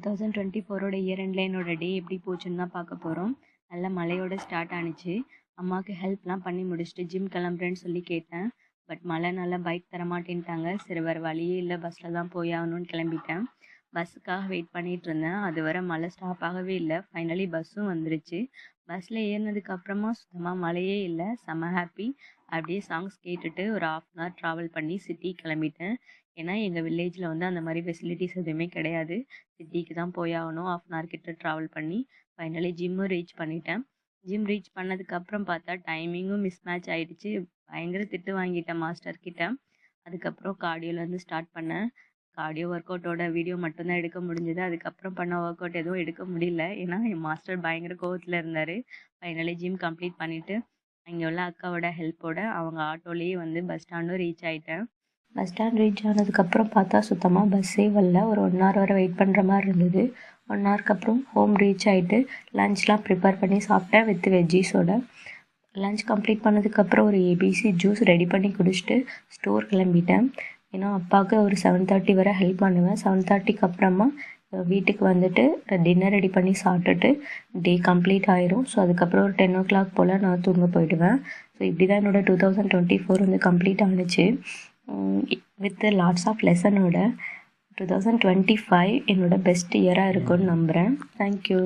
2024ஓட year எண்டில் என்னோட டே எப்படி போச்சுன்னு தான் பார்க்க போகிறோம். நல்ல மழையோட ஸ்டார்ட் ஆனிச்சு. அம்மாவுக்கு ஹெல்ப்லாம் பண்ணி முடிச்சுட்டு ஜிம் கிளம்புறேன்னு சொல்லி கேட்டேன். பட் மழை நல்லா பைக் தர மாட்டேன்ட்டாங்க. சரி வேறு வழியே இல்லை, பஸ்ஸில் தான் போய் ஆகணும்னு கிளம்பிட்டேன். பஸ்ஸுக்காக வெயிட் பண்ணிகிட்டு இருந்தேன். அது வரை மழை ஸ்டாப் ஆகவே இல்லை. ஃபைனலி பஸ்ஸும் வந்துருச்சு. பஸ்ஸில் ஏறினதுக்கு அப்புறமா சுத்தமாக மழையே இல்லை. செம்ம ஹாப்பி. அப்படியே சாங்ஸ் கேட்டுட்டு ஒரு 1/2 hour ட்ராவல் பண்ணி சிட்டி கிளம்பிட்டேன். ஏன்னா எங்கள் வில்லேஜில் வந்து அந்த மாதிரி ஃபெசிலிட்டிஸ் எதுவுமே கிடையாது. சிட்டிக்கு தான் போய் ஆகணும். 1/2 hour கிட்ட ட்ராவல் பண்ணி ஃபைனலி ஜிம்மும் ரீச் பண்ணிட்டேன். ஜிம் ரீச் பண்ணதுக்கப்புறம் பார்த்தா டைமிங்கும் மிஸ் மேட்ச் ஆகிடுச்சு. பயங்கர திட்டு வாங்கிட்டேன் மாஸ்டர் கிட்ட. அதுக்கப்புறம் கார்டியோலேருந்து ஸ்டார்ட் பண்ணேன். கார்டியோ ஒர்க் அவுட்டோட வீடியோ மட்டும்தான் எடுக்க முடிஞ்சது. அதுக்கப்புறம் பண்ண ஒர்க் அவுட் எதுவும் எடுக்க முடியல. ஏன்னா என் மாஸ்டர் பயங்கர கோவத்தில் இருந்தார். ஃபைனலி ஜிம் கம்ப்ளீட் பண்ணிவிட்டு அங்கே உள்ள அக்காவோட ஹெல்ப்போட அவங்க ஆட்டோலேயே வந்து பஸ் ஸ்டாண்டும் ரீச் ஆகிட்டேன். பஸ் ஸ்டாண்ட் ரீச் ஆனதுக்கப்புறம் பார்த்தா சுத்தமாக பஸ்ஸே வரல. ஒரு 1 hour வரை வெயிட் பண்ணுற மாதிரி இருந்தது. 1 hourக்கு அப்புறம் ஹோம் ரீச் ஆகிட்டு லஞ்ச்லாம் ப்ரிப்பேர் பண்ணி சாப்பிட்டேன் வித் வெஜ்ஜீஸோட. லஞ்ச் கம்ப்ளீட் பண்ணதுக்கப்புறம் ஒரு ஏபிசி ஜூஸ் ரெடி பண்ணி குடிச்சிட்டு ஸ்டோர் கிளம்பிட்டேன். ஏன்னா அப்பாவுக்கு ஒரு 7:30 வரை ஹெல்ப் பண்ணுவேன். 7:30க்கு அப்புறமா வீட்டுக்கு வந்துட்டு டின்னர் ரெடி பண்ணி சாப்பிட்டுட்டு டே கம்ப்ளீட் ஆயிரும். ஸோ அதுக்கப்புறம் ஒரு 10 o'clock போல் நான் தூங்க போயிடுவேன். ஸோ இப்படி தான் என்னோட 2024 வந்து கம்ப்ளீட் ஆனிச்சு. வித் லாட்ஸ் ஆஃப் லெசனோட 2025 என்னோட பெஸ்ட் இயராக இருக்கும்னு நம்புகிறேன். தேங்க்யூ.